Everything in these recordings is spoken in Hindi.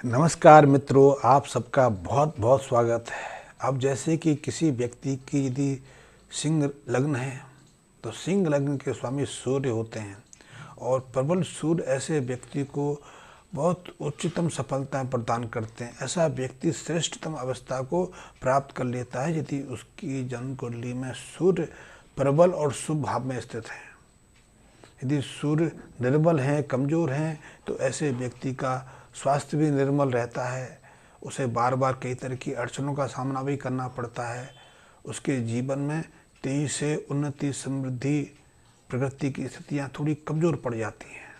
नमस्कार मित्रों, आप सबका बहुत बहुत स्वागत है। अब जैसे कि किसी व्यक्ति की यदि सिंह लग्न है तो सिंह लग्न के स्वामी सूर्य होते हैं और प्रबल सूर्य ऐसे व्यक्ति को बहुत उच्चतम सफलताएं प्रदान करते हैं। ऐसा व्यक्ति श्रेष्ठतम अवस्था को प्राप्त कर लेता है यदि उसकी जन्म कुंडली में सूर्य प्रबल और शुभ भाव में स्थित है। यदि सूर्य निर्बल हैं, कमज़ोर हैं, तो ऐसे व्यक्ति का स्वास्थ्य भी निर्मल रहता है। उसे बार बार कई तरह की अड़चनों का सामना भी करना पड़ता है। उसके जीवन में तेजी से उन्नति, समृद्धि, प्रगति की स्थितियाँ थोड़ी कमज़ोर पड़ जाती हैं।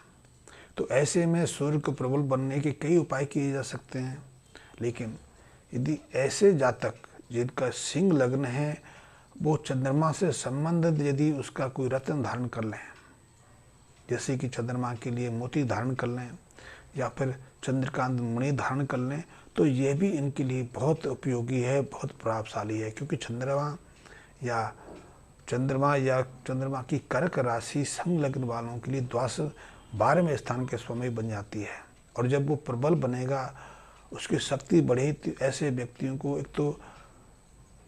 तो ऐसे में सूर्य को प्रबल बनने के कई उपाय किए जा सकते हैं। लेकिन यदि ऐसे जातक जिनका सिंह लग्न है, वो चंद्रमा से संबंधित यदि उसका कोई रत्न धारण कर लें, जैसे कि चंद्रमा के लिए मोती धारण कर लें या फिर चंद्रकांत मणि धारण कर लें, तो ये भी इनके लिए बहुत उपयोगी है, बहुत प्रभावशाली है। क्योंकि चंद्रमा की कर्क राशि संग लग्न वालों के लिए द्वादश 12वें स्थान के स्वामी बन जाती है। और जब वो प्रबल बनेगा, उसकी शक्ति बढ़े, तो ऐसे व्यक्तियों को एक तो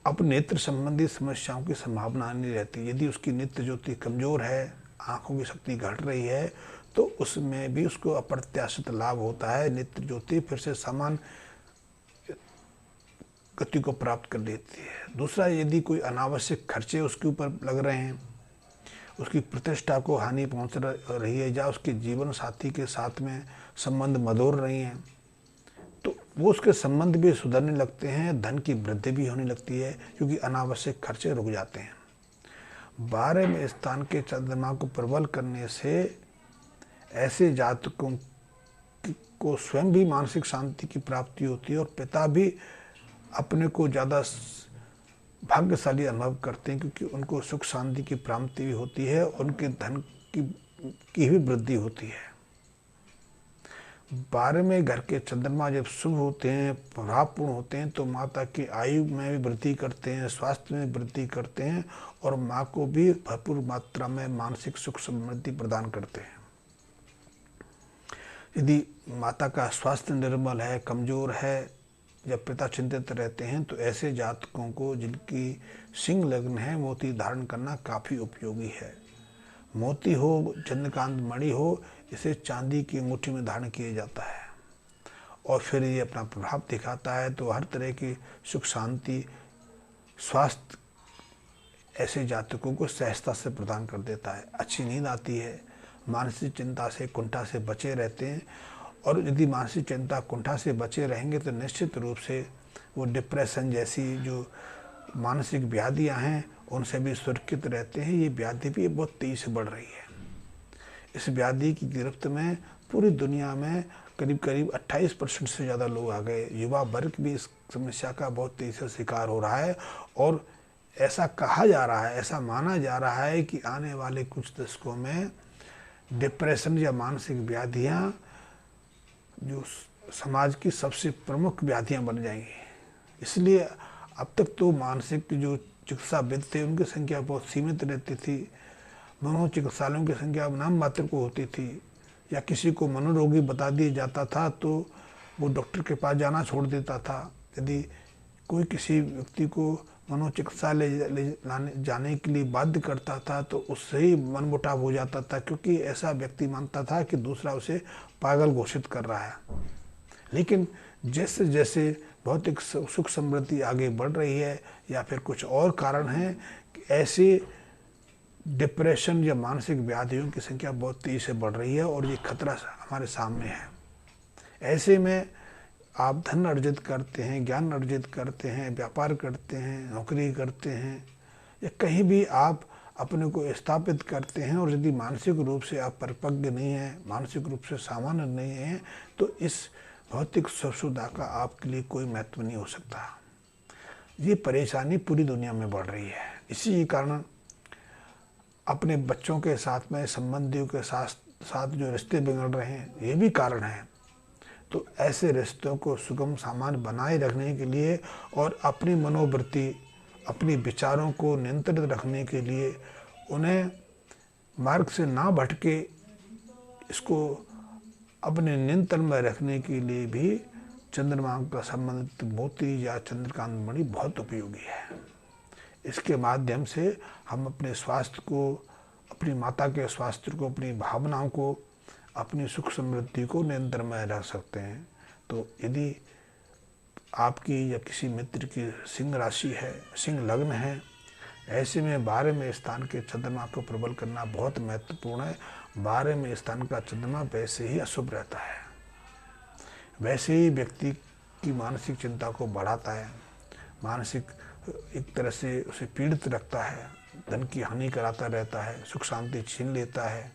अब नेत्र संबंधी समस्याओं की संभावना नहीं रहती। यदि उसकी नेत्र ज्योति कमज़ोर है, आँखों की शक्ति घट रही है, तो उसमें भी उसको अप्रत्याशित लाभ होता है। नेत्र ज्योति फिर से समान गति को प्राप्त कर लेती है। दूसरा, यदि कोई अनावश्यक खर्चे उसके ऊपर लग रहे हैं, उसकी प्रतिष्ठा को हानि पहुंच रही है, या उसके जीवन साथी के साथ में संबंध मधुर रही हैं, तो वो उसके संबंध भी सुधरने लगते हैं, धन की वृद्धि भी होने लगती है, क्योंकि अनावश्यक खर्चे रुक जाते हैं। 12वें स्थान के चंद्रमा को प्रबल करने से ऐसे जातकों को स्वयं भी मानसिक शांति की प्राप्ति होती है और पिता भी अपने को ज़्यादा भाग्यशाली अनुभव करते हैं, क्योंकि उनको सुख शांति की प्राप्ति भी होती है, उनके धन की भी वृद्धि होती है। 12वें घर के चंद्रमा जब शुभ होते हैं, प्रभावपूर्ण होते हैं, तो माता की आयु में भी वृद्धि करते हैं, स्वास्थ्य में वृद्धि करते हैं और माँ को भी भरपूर मात्रा में मानसिक सुख समृद्धि प्रदान करते हैं। यदि माता का स्वास्थ्य निर्मल है, कमज़ोर है, जब पिता चिंतित रहते हैं, तो ऐसे जातकों को जिनकी सिंह लग्न है, मोती धारण करना काफ़ी उपयोगी है। मोती हो, चंद्रकांत मणि हो, इसे चांदी की अंगूठी में धारण किया जाता है और फिर ये अपना प्रभाव दिखाता है। तो हर तरह की सुख शांति, स्वास्थ्य ऐसे जातकों को सहजता से प्रदान कर देता है। अच्छी नींद आती है, मानसिक चिंता से, कुंठा से बचे रहते हैं। और यदि मानसिक चिंता, कुंठा से बचे रहेंगे तो निश्चित रूप से वो डिप्रेशन जैसी जो मानसिक व्याधियाँ हैं, उनसे भी सुरक्षित रहते हैं। ये व्याधि भी बहुत तेज़ी से बढ़ रही है। इस व्याधि की गिरफ्त में पूरी दुनिया में करीब करीब 28% से ज़्यादा लोग आ गए। युवा वर्ग भी इस समस्या का बहुत तेज़ी से शिकार हो रहा है और ऐसा कहा जा रहा है, ऐसा माना जा रहा है कि आने वाले कुछ दशकों में डिप्रेशन या मानसिक व्याधियाँ जो समाज की सबसे प्रमुख व्याधियाँ बन जाएंगी। इसलिए अब तक तो मानसिक जो चिकित्साविद थे, उनकी संख्या बहुत सीमित रहती थी। मनोचिकित्सालयों की संख्या नाम मात्र को होती थी, या किसी को मनोरोगी बता दिया जाता था तो वो डॉक्टर के पास जाना छोड़ देता था। यदि कोई किसी व्यक्ति को मनोचिकित्सालय जाने के लिए बाध्य करता था तो उससे ही मनमुटाव हो जाता था, क्योंकि ऐसा व्यक्ति मानता था कि दूसरा उसे पागल घोषित कर रहा है। लेकिन जैसे जैसे भौतिक सुख समृद्धि आगे बढ़ रही है या फिर कुछ और कारण हैं, ऐसे डिप्रेशन या मानसिक व्याधियों की संख्या बहुत तेज़ी से बढ़ रही है और ये खतरा हमारे सामने है। ऐसे में आप धन अर्जित करते हैं, ज्ञान अर्जित करते हैं, व्यापार करते हैं, नौकरी करते हैं, या कहीं भी आप अपने को स्थापित करते हैं, और यदि मानसिक रूप से आप परिपक्व नहीं हैं, मानसिक रूप से सामान्य नहीं हैं, तो इस भौतिक सुविधा का आपके लिए कोई महत्व नहीं हो सकता। ये परेशानी पूरी दुनिया में बढ़ रही है। इसी कारण अपने बच्चों के साथ में, संबंधियों के साथ जो रिश्ते बिगड़ रहे हैं, ये भी कारण है। तो ऐसे रिश्तों को सुगम सामान्य बनाए रखने के लिए और अपनी मनोवृत्ति, अपने विचारों को नियंत्रित रखने के लिए, उन्हें मार्ग से ना भटके, इसको अपने नियंत्रण में रखने के लिए भी चंद्रमा का संबंधित मोती या चंद्रकांत मणि बहुत उपयोगी है। इसके माध्यम से हम अपने स्वास्थ्य को, अपनी माता के स्वास्थ्य को, अपनी भावनाओं को, अपनी सुख समृद्धि को नियंत्रण में रख सकते हैं। तो यदि आपकी या किसी मित्र की सिंह राशि है, सिंह लग्न है, ऐसे में 12वें स्थान के चंद्रमा को प्रबल करना बहुत महत्वपूर्ण है। 12वें स्थान का चंद्रमा वैसे ही अशुभ रहता है, वैसे ही व्यक्ति की मानसिक चिंता को बढ़ाता है, मानसिक एक तरह से उसे पीड़ित रखता है, धन की हानि कराता रहता है, सुख शांति छीन लेता है।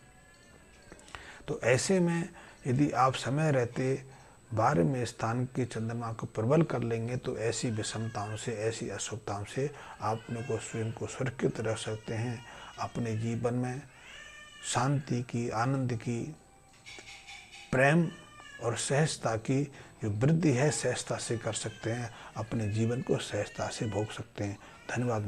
तो ऐसे में यदि आप समय रहते 12वें स्थान के चंद्रमा को प्रबल कर लेंगे तो ऐसी विषमताओं से, ऐसी अशुभताओं से आप अपने को स्वयं को सुरक्षित रख सकते हैं। अपने जीवन में शांति की, आनंद की, प्रेम और सहजता की जो वृद्धि है सहजता से कर सकते हैं, अपने जीवन को सहजता से भोग सकते हैं। धन्यवाद।